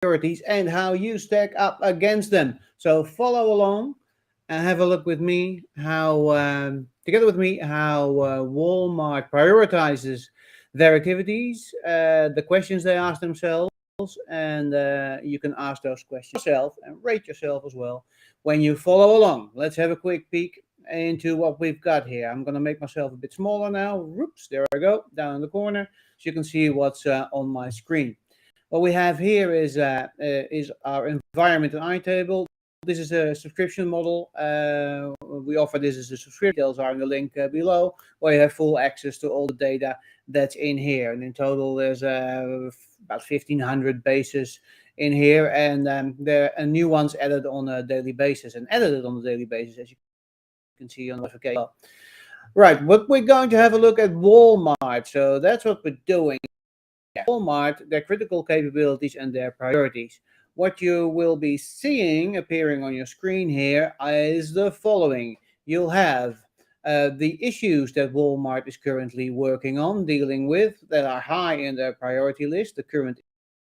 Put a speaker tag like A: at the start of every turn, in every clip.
A: priorities and how you stack up against them. So follow along and have a look with me how, together with me, how Walmart prioritizes their activities, the questions they ask themselves, and you can ask those questions yourself and rate yourself as well when you follow along. Let's have a quick peek into what we've got here. I'm going to make myself a bit smaller now. Whoops, there I go, down in the corner, so you can see what's on my screen. What we have here is our environment and iTable. This is a subscription model. We offer this as a subscription. Details are in the link below, where you have full access to all the data that's in here. And in total, there's about 1,500 bases in here, and there are new ones added on a daily basis and edited on a daily basis, as you can see on the notification. Right, but we're going to have a look at Walmart. So that's what we're doing. Walmart, their critical capabilities and their priorities. What you will be seeing appearing on your screen here is the following. You'll have the issues that Walmart is currently working on, dealing with, that are high in their priority list, the current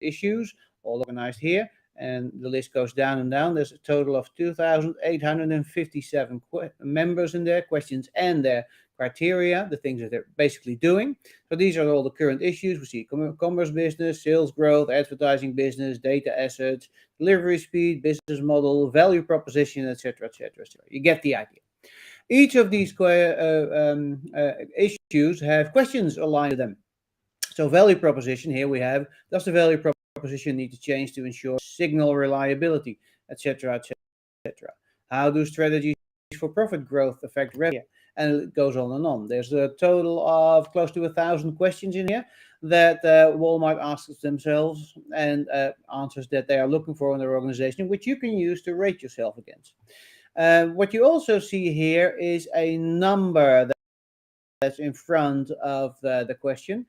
A: issues, all organized here. And the list goes down and down. There's a total of 2,857 members in there, questions and their criteria, the things that they're basically doing. So these are all the current issues. We see commerce business, sales growth, advertising business, data assets, delivery speed, business model, value proposition, etc., etc., etc. You get the idea. Each of these issues have questions aligned to them. So value proposition, here we have, does the value proposition need to change to ensure signal reliability, etc., etc.? How do strategies for profit growth affect revenue? And it goes on and on. There's a total of close to 1,000 questions in here that Walmart asks themselves, and answers that they are looking for in their organization, which you can use to rate yourself against. What you also see here is a number that's in front of the question.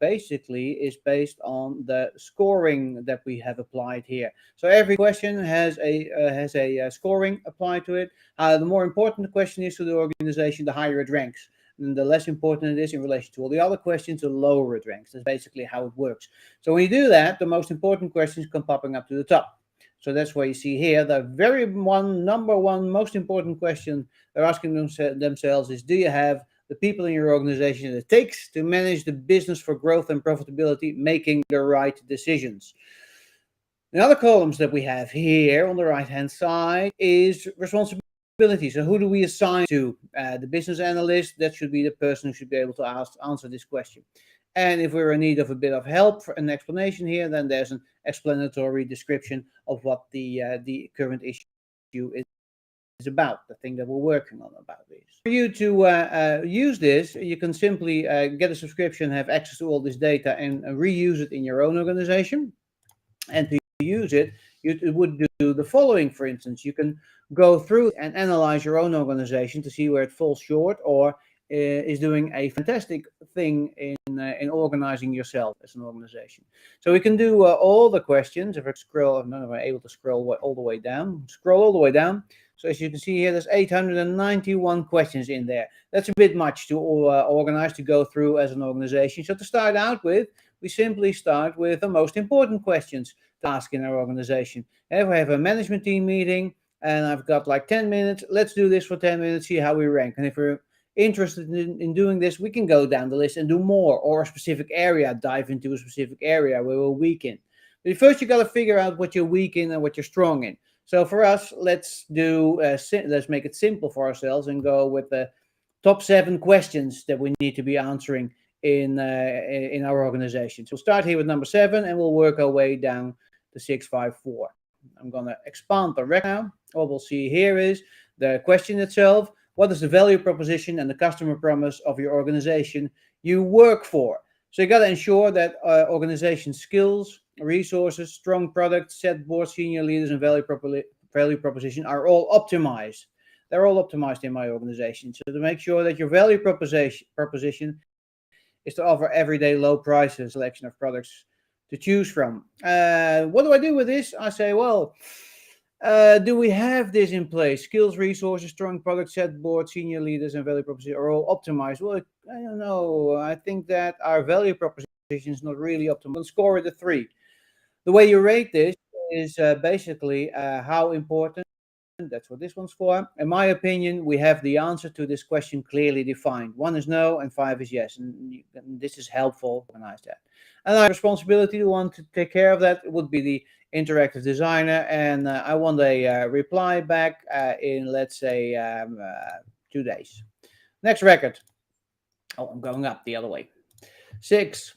A: Basically is based on the scoring that we have applied here. So every question has a scoring applied to it. The more important the question is to the organization, the higher it ranks. And the less important it is in relation to all the other questions, the lower it ranks. That's basically how it works. So when you do that, the most important questions come popping up to the top. So that's why you see here the number one most important question they're asking themselves is, do you have the people in your organization that it takes to manage the business for growth and profitability, making the right decisions? The other columns that we have here on the right-hand side is responsibility. So who do we assign to? The business analyst, that should be the person who should be able to answer this question. And if we're in need of a bit of help for an explanation here, then there's an explanatory description of what the current issue is about, the thing that we're working on about this. For you to use this, you can simply get a subscription, have access to all this data, and reuse it in your own organization. And to use it, you would do the following, for instance. You can go through and analyze your own organization to see where it falls short or is doing a fantastic thing in organizing yourself as an organization. So we can do all the questions. If I scroll, I'm not able to scroll all the way down. Scroll all the way down. So as you can see here, there's 891 questions in there. That's a bit much to organize, to go through as an organization. So to start out with, we simply start with the most important questions to ask in our organization. If I have a management team meeting and I've got like 10 minutes, let's do this for 10 minutes, see how we rank. And if we're interested in doing this, we can go down the list and do more, or a specific area, dive into a specific area where we're weak in. But first, you got to figure out what you're weak in and what you're strong in. So for us, let's make it simple for ourselves and go with the top 7 questions that we need to be answering in our organization. So we'll start here with number 7, and we'll work our way down to 654. I'm going to expand the record now. What we'll see here is the question itself. What is the value proposition and the customer promise of your organization you work for? So you got to ensure that organization skills, resources, strong product, set board, senior leaders, and value proposition are all optimized. They're all optimized in my organization. So to make sure that your value proposition is to offer everyday low prices, selection of products to choose from. What do I do with this? I say, well, do we have this in place? Skills, resources, strong product, set board, senior leaders, and value proposition are all optimized. Well, I don't know. I think that our value proposition is not really optimal. I'll score it a 3. The way you rate this is basically how important. That's what this one's for. In my opinion, we have the answer to this question clearly defined. 1 is no and 5 is yes. And this is helpful to organize that. And our responsibility, the one to take care of that, would be the interactive designer. And I want a reply back in, let's say, 2 days. Next record. Oh, I'm going up the other way. 6.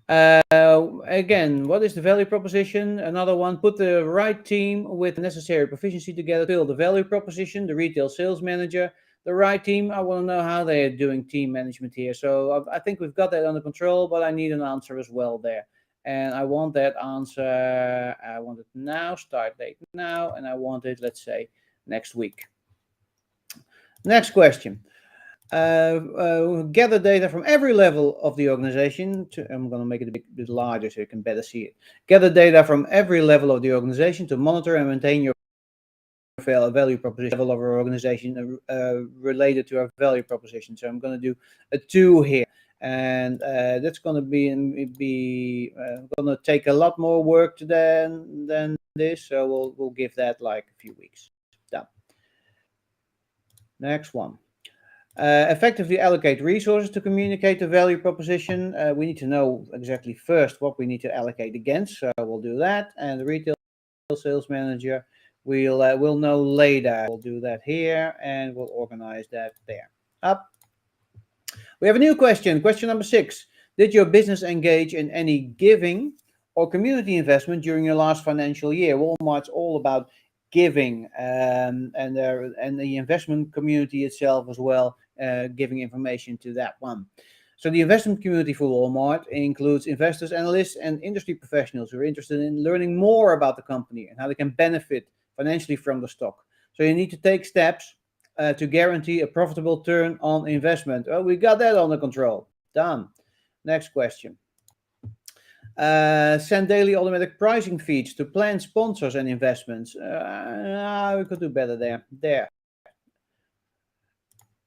A: Again, what is the value proposition? Another one, put the right team with the necessary proficiency together to build the value proposition, the retail sales manager, the right team. I want to know how they are doing team management here. So I think we've got that under control, but I need an answer as well there. And I want that answer, I want it now, start date now, and I want it, let's say, next week. Next question. Gather data from every level of the organization. I'm going to make it a bit larger so you can better see it. Gather data from every level of the organization to monitor and maintain your value proposition level of our organization related to our value proposition. So I'm going to do a 2 here. And that's going to be going to take a lot more work than this. So we'll give that like a few weeks. Done. Next one. Effectively allocate resources to communicate the value proposition. We need to know exactly first what we need to allocate against. So we'll do that. And the retail sales manager, we'll know later. We'll do that here and we'll organize that there. Up. We have a new question. Question number 6. Did your business engage in any giving or community investment during your last financial year? Walmart's all about giving and the investment community itself as well, giving information to that one. So the investment community for Walmart includes investors, analysts, and industry professionals who are interested in learning more about the company and how they can benefit financially from the stock. So you need to take steps to guarantee a profitable turn on investment. Oh, we got that under control. Done. Next question. Send daily automatic pricing feeds to plan sponsors and investments. We could do better there. There.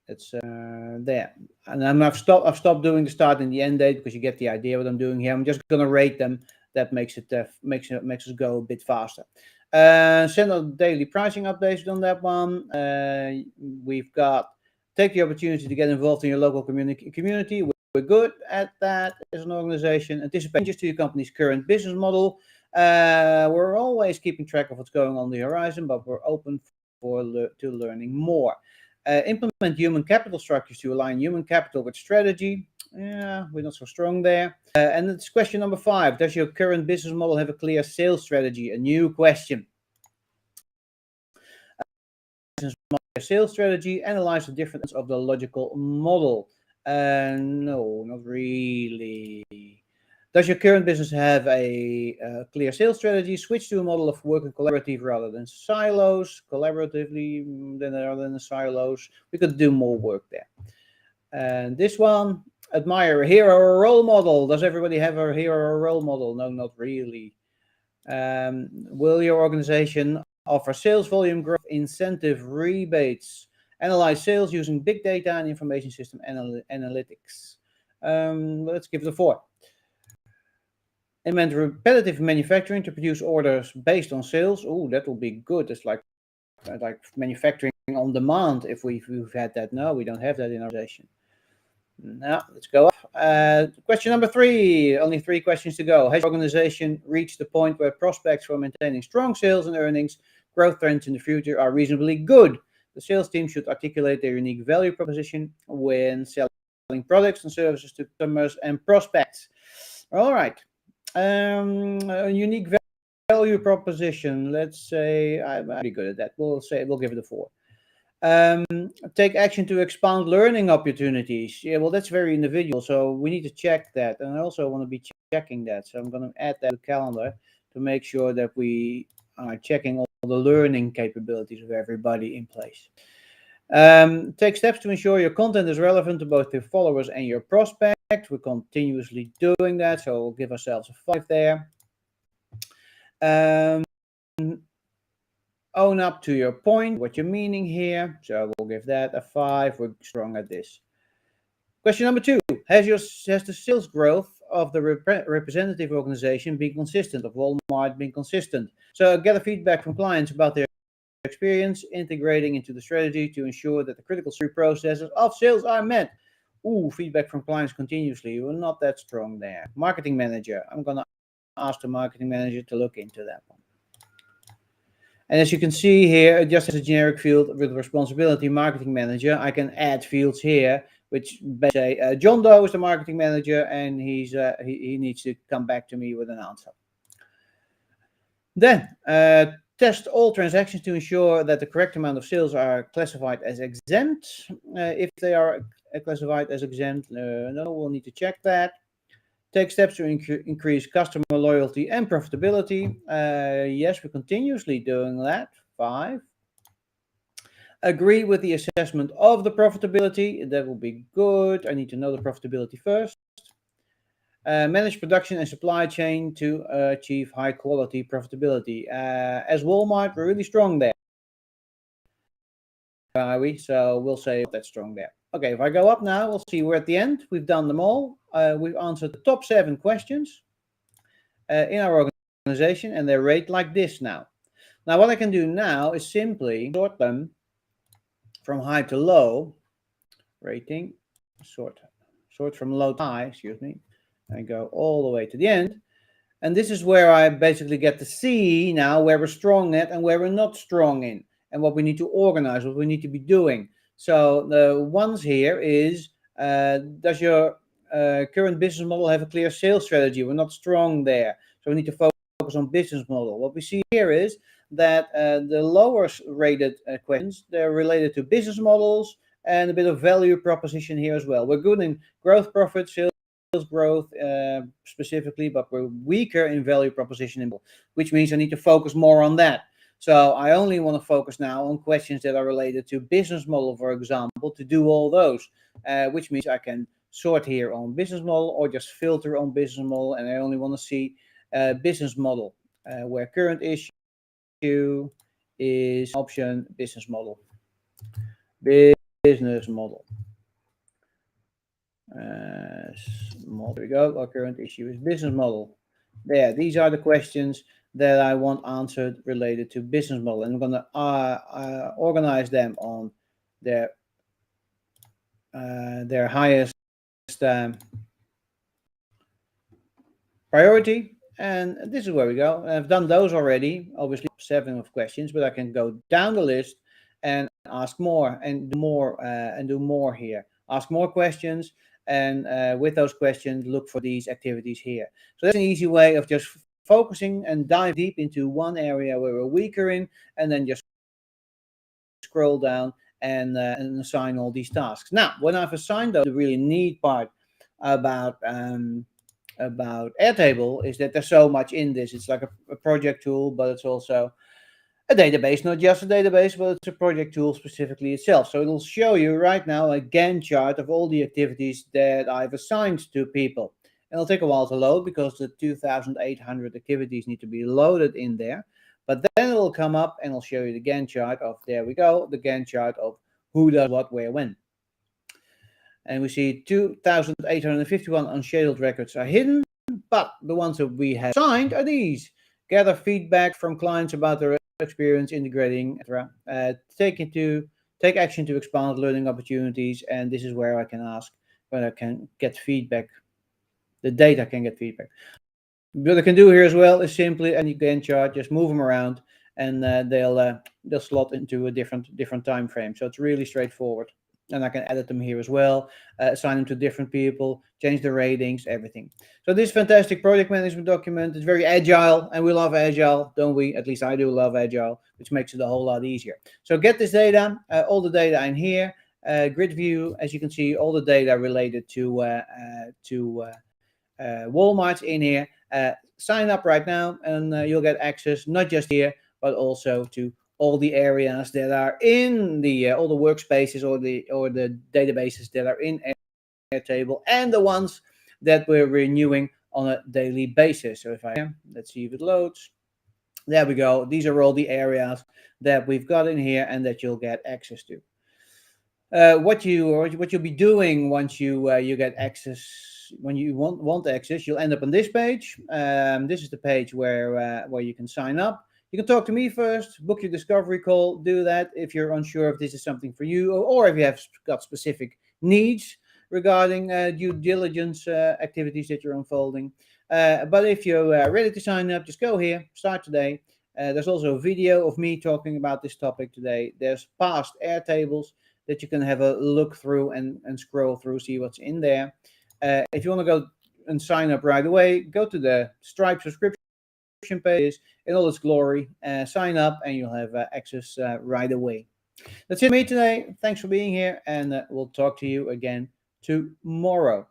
A: It's there. And I've stopped doing the start and the end date because you get the idea what I'm doing here. I'm just going to rate them. That makes us go a bit faster. Send out daily pricing updates on that one. We've got take the opportunity to get involved in your local community. We're good at that as an organization. Anticipate changes to your company's current business model. We're always keeping track of what's going on the horizon, but we're open to learning more. Implement human capital structures to align human capital with strategy. Yeah, we're not so strong there. And it's question number 5. Does your current business model have a clear sales strategy? A new question. Sales strategy, analyze the difference of the logical model. No, not really. Does your current business have a clear sales strategy? Switch to a model of working collaborative rather than silos, collaboratively rather than silos. We could do more work there. And this one, admire a hero or a role model. Does everybody have a hero or a role model? No, not really. Will your organization offer sales volume growth incentive rebates? Analyze sales using big data and information system analytics. Let's give it a 4. Implement repetitive manufacturing to produce orders based on sales. Oh, that will be good. It's like manufacturing on demand if we've had that. No, we don't have that in our organization. Now, let's go up. Question number 3. Only 3 questions to go. Has your organization reached the point where prospects for maintaining strong sales and earnings growth trends in the future are reasonably good? The sales team should articulate their unique value proposition when selling products and services to customers and prospects. All right. A unique value proposition. Let's say I'm pretty good at that. We'll give it a 4. Take action to expand learning opportunities. Yeah, well, that's very individual, so we need to check that. And I also want to be checking that. So I'm going to add that to the calendar to make sure that we are checking all the learning capabilities of everybody in place. Take steps to ensure your content is relevant to both your followers and your prospects. We're continuously doing that, so we'll give ourselves a 5 there. Own up to your point, what you're meaning here. So we'll give that a 5. We're strong at this. Question number 2. Has the sales growth of the representative organization being consistent, of Walmart being consistent. So gather feedback from clients about their experience integrating into the strategy to ensure that the critical processes of sales are met. Ooh, feedback from clients continuously. We're not that strong there. Marketing manager. I'm going to ask the marketing manager to look into that one. And as you can see here, just as a generic field with responsibility, marketing manager, I can add fields here, which basically say John Doe is the marketing manager, and he needs to come back to me with an answer. Then test all transactions to ensure that the correct amount of sales are classified as exempt. If they are classified as exempt, no, we'll need to check that. Take steps to increase customer loyalty and profitability. Yes, we're continuously doing that. 5. Agree with the assessment of the profitability. That will be good. I need to know the profitability first. Manage production and supply chain to achieve high quality profitability. As Walmart, we're really strong there. Are we? So we'll say that's strong there. Okay, if I go up now, we'll see we're at the end. We've done them all. We've answered the top 7 questions in our organization, and they're rated like this now. Now, what I can do now is simply sort them from high to low. Rating, sort from low to high, excuse me, and go all the way to the end. And this is where I basically get to see now where we're strong at and where we're not strong in, and what we need to organize, what we need to be doing. So the ones here is, does your current business model have a clear sales strategy? We're not strong there. So we need to focus on business model. What we see here is that the lower rated questions, they're related to business models and a bit of value proposition here as well. We're good in growth, profit, sales growth specifically, but we're weaker in value proposition, which means I need to focus more on that. So I only want to focus now on questions that are related to business model, for example, to do all those, which means I can sort here on business model or just filter on business model, and I only want to see business model, where current issue is option business model. Business model. There we go. Our current issue is business model. There, these are the questions that I want answered related to business model, and I'm going to organize them on their highest priority. And this is where we go. I've done those already, obviously 7 of questions, but I can go down the list and ask more and do more here. Ask more questions, and with those questions, look for these activities here. So that's an easy way of just focusing and dive deep into one area where we're weaker in, and then just scroll down and assign all these tasks. Now, when I've assigned those, the really neat part about Airtable is that there's so much in this. It's like a project tool, but it's also a database, not just a database, but it's a project tool specifically itself. So it'll show you right now a Gantt chart of all the activities that I've assigned to people. And it'll take a while to load because the 2,800 activities need to be loaded in there. But then it'll come up and it'll show you the Gantt chart of, there we go, the Gantt chart of who does what, where, when. And we see 2,851 unscheduled records are hidden, but the ones that we have assigned are these. Gather feedback from clients about their experience integrating, etc. Take action to expand learning opportunities, and this is where I can ask whether I can get feedback. The data can get feedback. What I can do here as well is simply any Gantt chart, just move them around, and they'll slot into a different time frame. So it's really straightforward. And I can edit them here as well, assign them to different people, change the ratings, everything. So this fantastic project management document is very agile, and we love agile, don't we? At least I do love agile, which makes it a whole lot easier. So get this data, all the data in here, grid view, as you can see, all the data related to Walmart in here. Sign up right now, and you'll get access not just here, but also to all the areas that are in the all the workspaces or the databases that are in Airtable, and the ones that we're renewing on a daily basis. So if let's see if it loads. There we go. These are all the areas that we've got in here and that you'll get access to. What you'll be doing once you get access when you want access, you'll end up on this page. This is the page where you can sign up. You can talk to me first, book your discovery call, do that if you're unsure if this is something for you, or if you have got specific needs regarding due diligence activities that you're unfolding. But if you're ready to sign up, just go here, start today. There's also a video of me talking about this topic today. There's past Airtables that you can have a look through and scroll through, see what's in there. If you want to go and sign up right away, go to the Stripe subscription page in all its glory, sign up, and you'll have access right away. That's it for me today. Thanks for being here, and we'll talk to you again tomorrow.